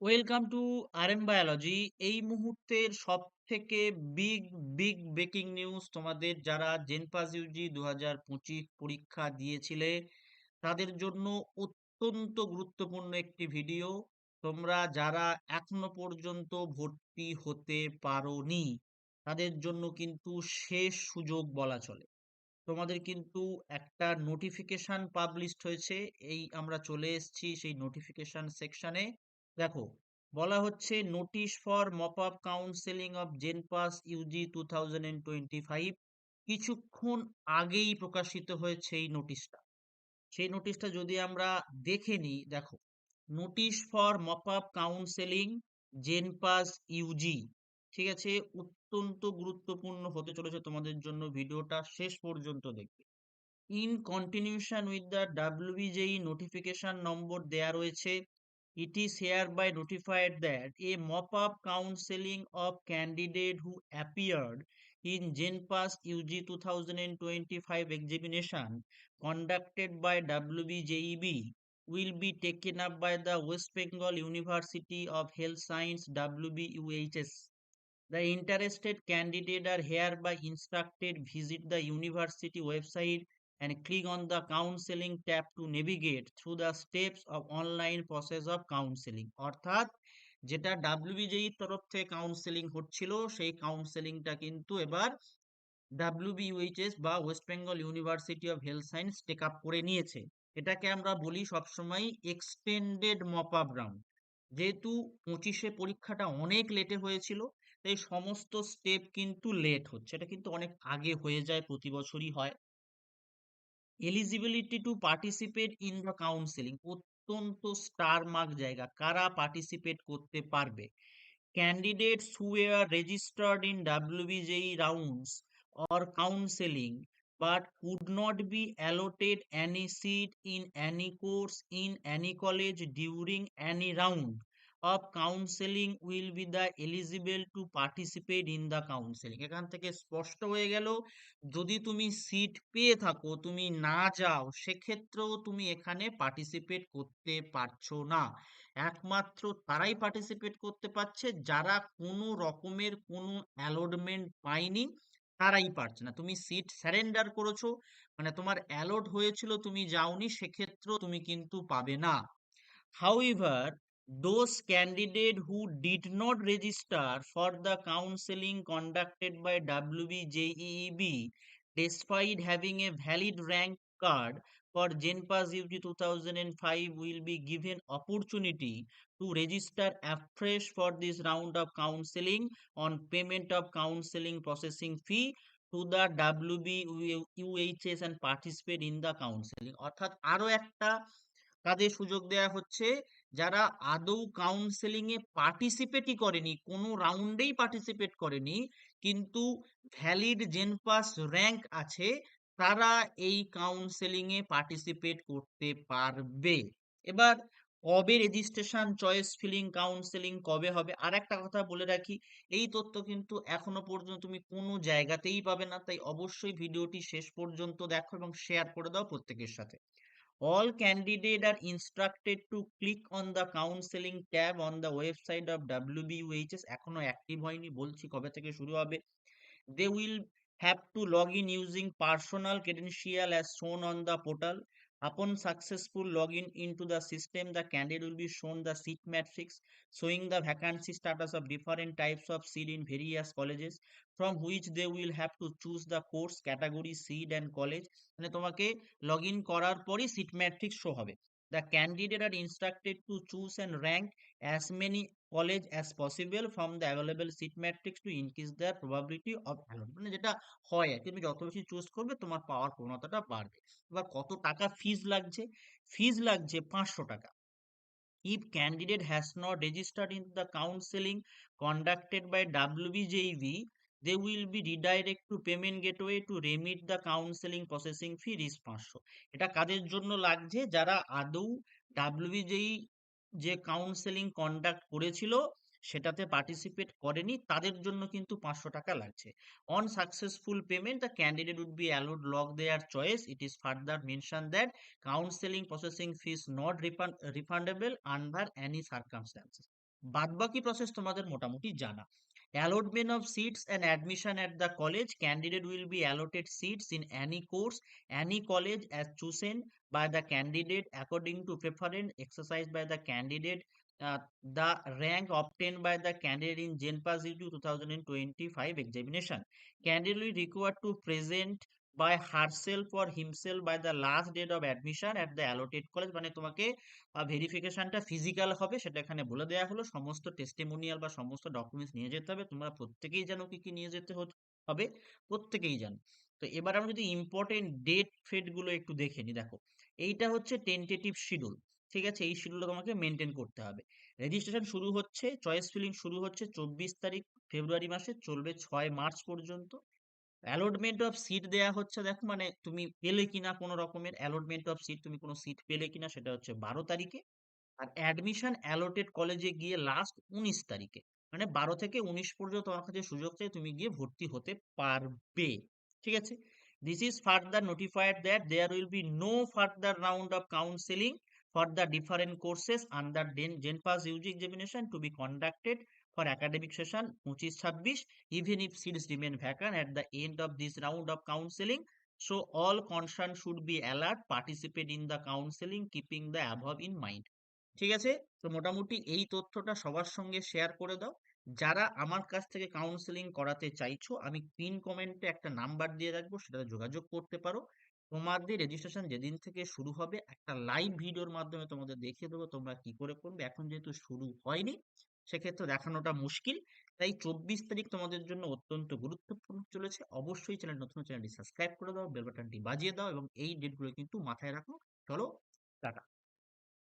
Welcome to RM biology. এই মুহূর্তের সব থেকে বিগ বিগ ব্রেকিং নিউজ, তোমাদের যারা জেনপাস ইউজি 2025 পরীক্ষা দিয়েছিলে তাদের জন্য অত্যন্ত গুরুত্বপূর্ণ একটি ভিডিও। তোমরা যারা এখনো পর্যন্ত ভর্তি হতে পারোনি তাদের জন্য কিন্তু শেষ সুযোগ বলা চলে। তোমাদের কিন্তু একটা নোটিফিকেশন পাবলিশড হয়েছে, এই আমরা চলে এসেছি সেই নোটিফিকেশন সেকশনে। দেখো, বলা হচ্ছে notice for mop up counselling of JENPAS UG 2025। কিছুক্ষণ আগেই প্রকাশিত হয়েছে এই নোটিশটা। সেই নোটিশটা যদি আমরা দেখে নিই, দেখো, notice for mop up counselling JENPAS UG, ঠিক আছে, অত্যন্ত গুরুত্বপূর্ণ হতে চলেছে তোমাদের জন্য। ভিডিওটা শেষ পর্যন্ত দেখবে। In continuation with the WBJE notification নম্বর দেয়া রয়েছে, it is hereby notified that a mop-up counseling of candidate who appeared in JenPass UG 2025 examination conducted by WBJEB will be taken up by the West Bengal University of Health Science WBUHS. The interested candidate are hereby instructed visit the university website and click on the counseling tab to navigate through the steps of online process of counseling। অর্থাৎ যেটা WBJEE তরফ থেকে counselling হচ্ছিল সেই কাউন্সেলিংটা কিন্তু এবার WBUHS বা West Bengal University of Health Science take up করে নিয়েছে। এটাকে আমরা বলি সবসময় এক্সটেন্ডেড মপ আপ রাউন্ড। যেহেতু 25-এ পরীক্ষাটা অনেক লেটে হয়েছিল, তাই সমস্ত স্টেপ কিন্তু লেট হচ্ছে। এটা কিন্তু অনেক আগে হয়ে যায়, প্রতি বছরই হয়। Eligibility to participate in the counselling, অত্যন্ত স্টার মার্ক জায়গা, কারা পার্টিসিপেট করতে পারবে। Candidates who were registered in WBJE rounds or counseling but could not be allotted any seat in any course in any college during any round of counseling will be the eligible to participate in the counseling। এখান থেকে স্পষ্ট হয়ে গেল, যদি তুমি seat পেয়ে থাকো, তুমি না যাও, সেক্ষেত্রেও তুমি এখানে পার্টিসিপেট করতে পারছো না। একমাত্র তারাই পার্টিসিপেট করতে পারছে যারা কোনো রকমের কোনো অ্যালটমেন্ট পায়নি, তারাই পারছে না। তুমি সিট স্যারেন্ডার করেছো, মানে তোমার অ্যালট হয়েছিল, তুমি যাওনি, সেক্ষেত্রেও তুমি কিন্তু পাবে না। However, those candidates who did not register for the counseling conducted by WBJEEB despite having a valid rank card for JenPass UG 2005 will be given opportunity to register afresh for this round of counseling on payment of counseling processing fee to the WBUHS and participate in the counseling। অর্থাৎ আরো একটা কাজে সুযোগ দেয়া হচ্ছে, যারা আদৌ counselling এ পার্টিসিপেটই করেনি, কোনো রাউন্ডেই পার্টিসিপেট করেনি, কিন্তু ভ্যালিড জেনপাস র্যাঙ্ক আছে, তারা এই কাউন্সেলিং এ পার্টিসিপেট করতে পারবে। এবার কবে রেজিস্ট্রেশন, চয়েস ফিলিং, কাউন্সেলিং কবে হবে, আর একটা কথা বলে রাখি, এই তথ্য কিন্তু এখনো পর্যন্ত তুমি কোনো জায়গাতেই পাবে না, তাই অবশ্যই ভিডিওটি শেষ পর্যন্ত দেখো এবং শেয়ার করে দাও প্রত্যেকের সাথে। All candidates are instructed to click on the counseling tab on the website of WBUHS। এখনো অ্যাক্টিভ হয়নি, বলছি কবে থেকে শুরু হবে। They will have to log in using personal credential as shown on the portal. Upon successful login into the system, the candidate will be shown the seat matrix showing the vacancy status of different types of seat in various colleges, from which they will have to choose the course category, seat and college। মানে তোমাকে log in করার পরই seat matrix show হবে। The candidate are instructed to choose and rank as many college as possible from the available seat matrix to increase their probability of allotment। মানে যেটা হয় আর কি, তুমি যত বেশি চুজ করবে তোমার পাওয়ার প্রবণতাটা বাড়বে। এবার কত টাকা ফিজ লাগছে? ফিজ লাগছে 500 টাকা। If candidate has not registered in the counseling conducted by WBJEB, they will be redirected to payment gateway to remit the counseling processing fee is 500। এটা কাদের জন্য লাগছে? যারা আদৌ WBJEE যে কাউন্সেলিং কন্ডাক্ট করেছিল সেটাতে পার্টিসিপেট করেনি, তাদের জন্য কিন্তু 500 টাকা লাগছে। On successful payment, the candidate would be allowed log their choice। It is further mentioned that counseling processing fees not refundable under any circumstances। বাদবাকি প্রসেস তোমাদের মোটামুটি জানা। Allotment of seats and admission at the college. Candidate will be allotted seats in any course, any college as chosen by the candidate according to preference exercised by the candidate. The rank obtained by the candidate in JNPAS U 2025 examination. Candidate will required to present by herself or himself by the last date of admission at the allotted college. মানে তোমাকে ভেরিফিকেশনটা physical হবে, সেটা এখানে বলে দেওয়া হলো। সমস্ত testimonial বা সমস্ত ডকুমেন্টস নিয়ে যেতে হবে। তোমরা প্রত্যেকেই জানো কি কি নিয়ে যেতে হবে, প্রত্যেকেই জানো। তো এবার আমরা যদি ইম্পর্টেন্ট ডেট ফেট গুলো একটু দেখে নিই। দেখো, এইটা হচ্ছে টেন্টেটিভ শিডিউল, ঠিক আছে? এই শিডিউলটা তোমাকে মেনটেন করতে হবে। রেজিস্ট্রেশন শুরু হচ্ছে, চয়েস ফিলিং শুরু হচ্ছে 24 তারিখ ফেব্রুয়ারি মাসে, চলবে 6 মার্চ পর্যন্ত। অ্যালটমেন্ট অফ সিট দেয়া হচ্ছে, দেখো মানে তুমি পেলে কিনা কোনো রকমের অ্যালটমেন্ট অফ সিট, তুমি কোনো সিট পেলে কিনা, সেটা হচ্ছে 12 তারিখে। আর অ্যাডমিশন অ্যালোটেড কলেজে গিয়ে লাস্ট 19 তারিখে, মানে 12 থেকে 19 পর্যন্ত তোমার কাছে সুযোগ চাই, তুমি গিয়ে ভর্তি হতে পারবে, ঠিক আছে? This is further notified that there will be no further round of counselling for the different courses under JENPAS UG examination to be conducted for academic session 25-26, even if seats remain vacant at the end of this round of counseling. So all concerned should be alert, participate in the counseling, keeping the above in mind. ঠিক আছে? তো মোটামুটি এই তথ্যটা সবার সঙ্গে share করে দাও। যারা আমার কাছ থেকে কাউন্সেলিং করাতে চাইছো, আমি পিন কমেন্টে একটা নাম্বার দিয়ে রাখবো, সেটাতে যোগাযোগ করতে পারো। তোমাদের রেজিস্ট্রেশন যেদিন থেকে শুরু হবে, একটা লাইভ ভিডিওর মাধ্যমে তোমাদের দেখিয়ে দেবো তোমরা কি করে করবে। এখন যেহেতু শুরু হয়নি, সেক্ষেত্রে দেখানোটা মুশকিল। তাই 24 তারিখ তোমাদের জন্য অত্যন্ত গুরুত্বপূর্ণ চলেছে। অবশ্যই নতুন চ্যানেলটি সাবস্ক্রাইব করে দাও, বেল বাটনটি বাজিয়ে দাও এবং এই ডেটগুলো কিন্তু মাথায় রাখো। চলো, টাটা।